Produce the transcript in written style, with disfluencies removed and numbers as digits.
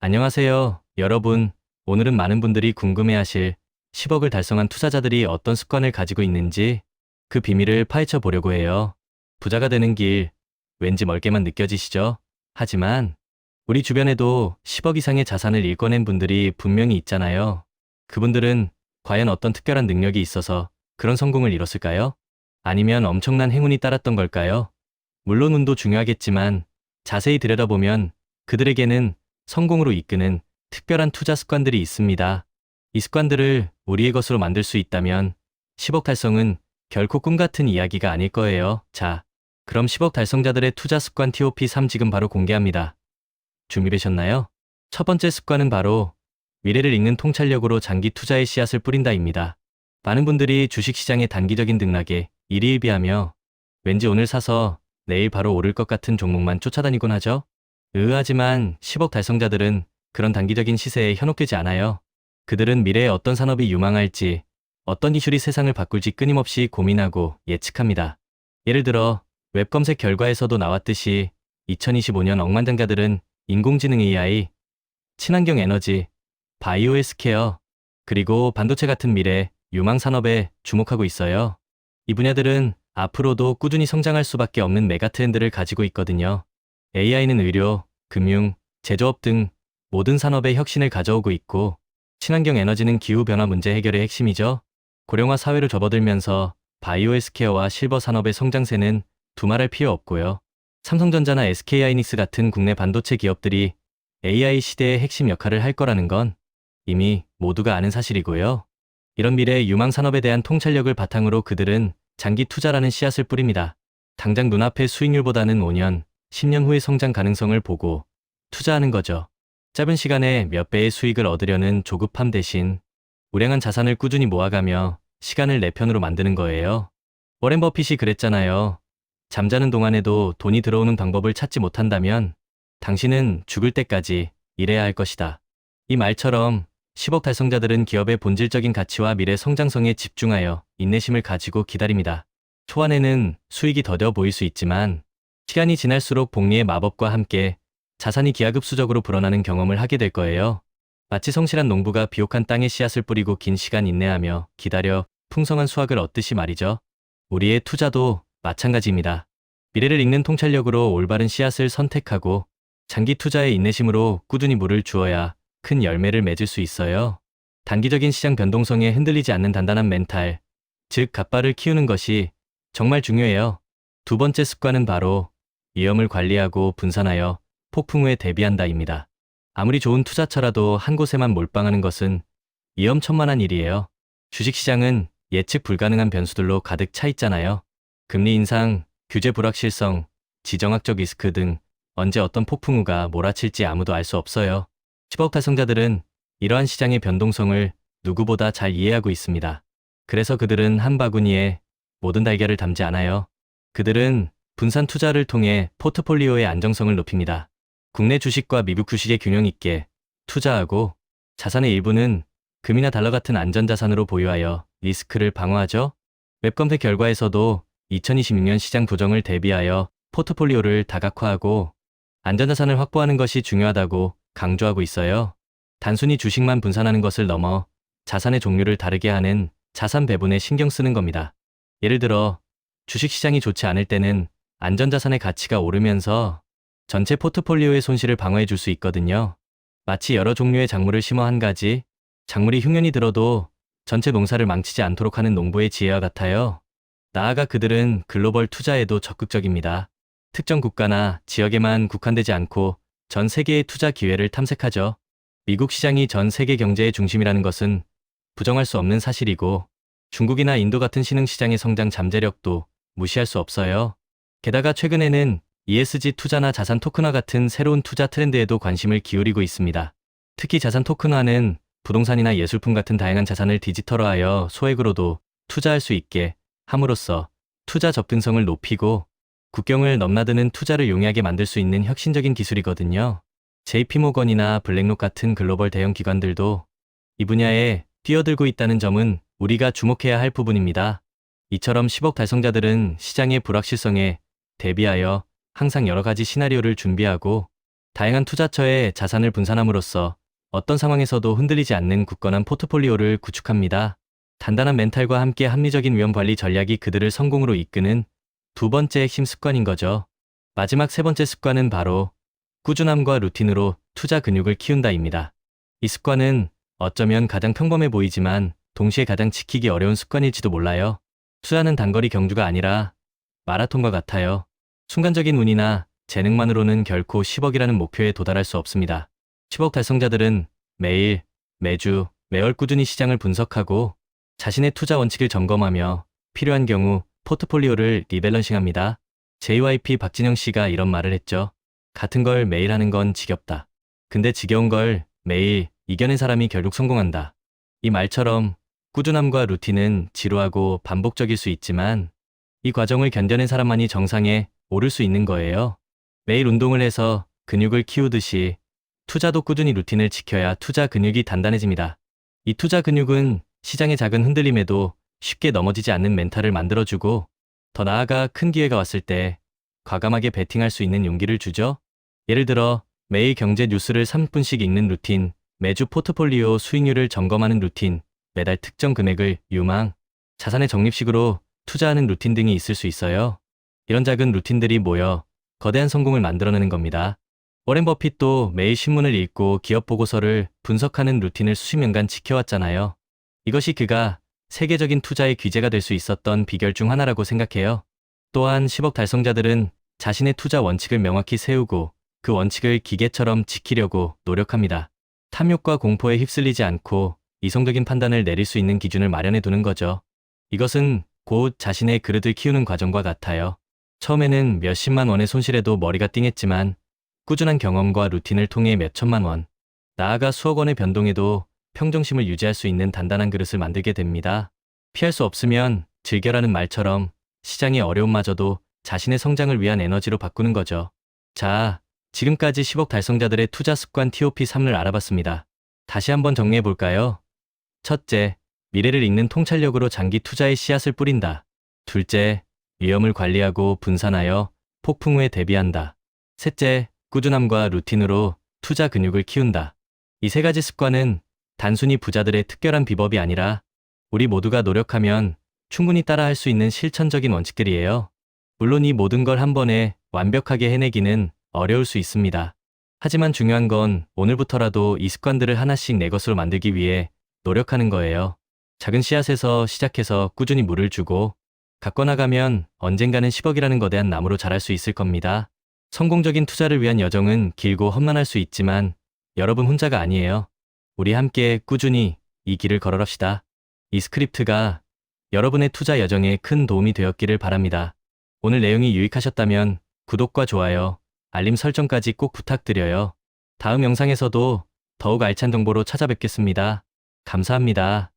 안녕하세요, 여러분. 오늘은 많은 분들이 궁금해하실 10억을 달성한 투자자들이 어떤 습관을 가지고 있는지 그 비밀을 파헤쳐 보려고 해요. 부자가 되는 길, 왠지 멀게만 느껴지시죠? 하지만 우리 주변에도 10억 이상의 자산을 일궈낸 분들이 분명히 있잖아요. 그분들은 과연 어떤 특별한 능력이 있어서 그런 성공을 이뤘을까요? 아니면 엄청난 행운이 따랐던 걸까요? 물론 운도 중요하겠지만 자세히 들여다보면 그들에게는 성공으로 이끄는 특별한 투자 습관들이 있습니다. 이 습관들을 우리의 것으로 만들 수 있다면 10억 달성은 결코 꿈 같은 이야기가 아닐 거예요. 자, 그럼 10억 달성자들의 투자 습관 TOP3 지금 바로 공개합니다. 준비되셨나요? 첫 번째 습관은 바로 미래를 읽는 통찰력으로 장기 투자의 씨앗을 뿌린다입니다. 많은 분들이 주식시장의 단기적인 등락에 일희일비하며 왠지 오늘 사서 내일 바로 오를 것 같은 종목만 쫓아다니곤 하죠. 하지만 10억 달성자들은 그런 단기적인 시세에 현혹되지 않아요. 그들은 미래에 어떤 산업이 유망할지, 어떤 기술이 세상을 바꿀지 끊임없이 고민하고 예측합니다. 예를 들어 웹 검색 결과에서도 나왔듯이 2025년 억만장자들은 인공지능 AI, 친환경 에너지, 바이오 헬스케어, 그리고 반도체 같은 미래 유망 산업에 주목하고 있어요. 이 분야들은 앞으로도 꾸준히 성장할 수밖에 없는 메가 트렌드를 가지고 있거든요. AI는 의료, 금융, 제조업 등 모든 산업에 혁신을 가져오고 있고, 친환경 에너지는 기후변화 문제 해결의 핵심이죠. 고령화 사회로 접어들면서 바이오 헬스케어와 실버 산업의 성장세는 두말할 필요 없고요. 삼성전자나 SK하이닉스 같은 국내 반도체 기업들이 AI 시대의 핵심 역할을 할 거라는 건 이미 모두가 아는 사실이고요. 이런 미래의 유망 산업에 대한 통찰력을 바탕으로 그들은 장기 투자라는 씨앗을 뿌립니다. 당장 눈앞의 수익률보다는 5년, 10년 후의 성장 가능성을 보고 투자하는 거죠. 짧은 시간에 몇 배의 수익을 얻으려는 조급함 대신 우량한 자산을 꾸준히 모아가며 시간을 내 편으로 만드는 거예요. 워렌 버핏이 그랬잖아요. 잠자는 동안에도 돈이 들어오는 방법을 찾지 못한다면 당신은 죽을 때까지 일해야 할 것이다. 이 말처럼 10억 달성자들은 기업의 본질적인 가치와 미래 성장성에 집중하여 인내심을 가지고 기다립니다. 초반에는 수익이 더뎌 보일 수 있지만 시간이 지날수록 복리의 마법과 함께 자산이 기하급수적으로 불어나는 경험을 하게 될 거예요. 마치 성실한 농부가 비옥한 땅에 씨앗을 뿌리고 긴 시간 인내하며 기다려 풍성한 수확을 얻듯이 말이죠. 우리의 투자도 마찬가지입니다. 미래를 읽는 통찰력으로 올바른 씨앗을 선택하고 장기 투자의 인내심으로 꾸준히 물을 주어야 큰 열매를 맺을 수 있어요. 단기적인 시장 변동성에 흔들리지 않는 단단한 멘탈, 즉 갓바를 키우는 것이 정말 중요해요. 두 번째 습관은 바로 위험을 관리하고 분산하여 폭풍 후에 대비한다입니다. 아무리 좋은 투자처라도 한 곳에만 몰빵하는 것은 위험천만한 일이에요. 주식시장은 예측 불가능한 변수들로 가득 차 있잖아요. 금리 인상, 규제 불확실성, 지정학적 리스크 등 언제 어떤 폭풍우가 몰아칠지 아무도 알 수 없어요. 10억 달성자들은 이러한 시장의 변동성을 누구보다 잘 이해하고 있습니다. 그래서 그들은 한 바구니에 모든 달걀을 담지 않아요. 그들은 분산 투자를 통해 포트폴리오의 안정성을 높입니다. 국내 주식과 미국 주식의 균형 있게 투자하고 자산의 일부는 금이나 달러 같은 안전자산으로 보유하여 리스크를 방어하죠. 웹검색 결과에서도 2026년 시장 조정을 대비하여 포트폴리오를 다각화하고 안전자산을 확보하는 것이 중요하다고 강조하고 있어요. 단순히 주식만 분산하는 것을 넘어 자산의 종류를 다르게 하는 자산 배분에 신경 쓰는 겁니다. 예를 들어 주식시장이 좋지 않을 때는 안전자산의 가치가 오르면서 전체 포트폴리오의 손실을 방어해 줄 수 있거든요. 마치 여러 종류의 작물을 심어 한 가지 작물이 흉년이 들어도 전체 농사를 망치지 않도록 하는 농부의 지혜와 같아요. 나아가 그들은 글로벌 투자에도 적극적입니다. 특정 국가나 지역에만 국한되지 않고 전 세계의 투자 기회를 탐색하죠. 미국 시장이 전 세계 경제의 중심이라는 것은 부정할 수 없는 사실이고 중국이나 인도 같은 신흥시장의 성장 잠재력도 무시할 수 없어요. 게다가 최근에는 ESG 투자나 자산 토큰화 같은 새로운 투자 트렌드에도 관심을 기울이고 있습니다. 특히 자산 토큰화는 부동산이나 예술품 같은 다양한 자산을 디지털화하여 소액으로도 투자할 수 있게 함으로써 투자 접근성을 높이고 국경을 넘나드는 투자를 용이하게 만들 수 있는 혁신적인 기술이거든요. JP모건이나 블랙록 같은 글로벌 대형 기관들도 이 분야에 뛰어들고 있다는 점은 우리가 주목해야 할 부분입니다. 이처럼 10억 달성자들은 시장의 불확실성에 대비하여 항상 여러 가지 시나리오를 준비하고 다양한 투자처에 자산을 분산함으로써 어떤 상황에서도 흔들리지 않는 굳건한 포트폴리오를 구축합니다. 단단한 멘탈과 함께 합리적인 위험 관리 전략이 그들을 성공으로 이끄는 두 번째 핵심 습관인 거죠. 마지막 세 번째 습관은 바로 꾸준함과 루틴으로 투자 근육을 키운다입니다. 이 습관은 어쩌면 가장 평범해 보이지만 동시에 가장 지키기 어려운 습관일지도 몰라요. 투자는 단거리 경주가 아니라 마라톤과 같아요. 순간적인 운이나 재능만으로는 결코 10억이라는 목표에 도달할 수 없습니다. 10억 달성자들은 매일, 매주, 매월 꾸준히 시장을 분석하고 자신의 투자 원칙을 점검하며 필요한 경우 포트폴리오를 리밸런싱합니다. JYP 박진영 씨가 이런 말을 했죠. 같은 걸 매일 하는 건 지겹다. 근데 지겨운 걸 매일 이겨낸 사람이 결국 성공한다. 이 말처럼 꾸준함과 루틴은 지루하고 반복적일 수 있지만 이 과정을 견뎌낸 사람만이 정상에 오를 수 있는 거예요. 매일 운동을 해서 근육을 키우듯이 투자도 꾸준히 루틴을 지켜야 투자 근육이 단단해집니다. 이 투자 근육은 시장의 작은 흔들림에도 쉽게 넘어지지 않는 멘탈을 만들어주고 더 나아가 큰 기회가 왔을 때 과감하게 베팅할 수 있는 용기를 주죠. 예를 들어 매일 경제 뉴스를 3분씩 읽는 루틴, 매주 포트폴리오 수익률을 점검하는 루틴, 매달 특정 금액을 유망, 자산의 적립식으로 투자하는 루틴 등이 있을 수 있어요. 이런 작은 루틴들이 모여 거대한 성공을 만들어내는 겁니다. 워렌 버핏도 매일 신문을 읽고 기업 보고서를 분석하는 루틴을 수십 년간 지켜왔잖아요. 이것이 그가 세계적인 투자의 귀재가 될 수 있었던 비결 중 하나라고 생각해요. 또한 10억 달성자들은 자신의 투자 원칙을 명확히 세우고 그 원칙을 기계처럼 지키려고 노력합니다. 탐욕과 공포에 휩쓸리지 않고 이성적인 판단을 내릴 수 있는 기준을 마련해 두는 거죠. 이것은 곧 자신의 그릇을 키우는 과정과 같아요. 처음에는 몇십만 원의 손실에도 머리가 띵했지만 꾸준한 경험과 루틴을 통해 몇천만 원, 나아가 수억 원의 변동에도 평정심을 유지할 수 있는 단단한 그릇을 만들게 됩니다. 피할 수 없으면 즐겨라는 말처럼 시장의 어려움마저도 자신의 성장을 위한 에너지로 바꾸는 거죠. 자, 지금까지 10억 달성자들의 투자 습관 TOP3을 알아봤습니다. 다시 한번 정리해 볼까요? 첫째, 미래를 읽는 통찰력으로 장기 투자의 씨앗을 뿌린다. 둘째, 위험을 관리하고 분산하여 폭풍 후에 대비한다. 셋째, 꾸준함과 루틴으로 투자 근육을 키운다. 이 세 가지 습관은 단순히 부자들의 특별한 비법이 아니라 우리 모두가 노력하면 충분히 따라할 수 있는 실천적인 원칙들이에요. 물론 이 모든 걸 한 번에 완벽하게 해내기는 어려울 수 있습니다. 하지만 중요한 건 오늘부터라도 이 습관들을 하나씩 내 것으로 만들기 위해 노력하는 거예요. 작은 씨앗에서 시작해서 꾸준히 물을 주고 가꿔 나가면 언젠가는 10억이라는 거대한 나무로 자랄 수 있을 겁니다. 성공적인 투자를 위한 여정은 길고 험난할 수 있지만 여러분 혼자가 아니에요. 우리 함께 꾸준히 이 길을 걸어갑시다. 이 스크립트가 여러분의 투자 여정에 큰 도움이 되었기를 바랍니다. 오늘 내용이 유익하셨다면 구독과 좋아요, 알림 설정까지 꼭 부탁드려요. 다음 영상에서도 더욱 알찬 정보로 찾아뵙겠습니다. 감사합니다.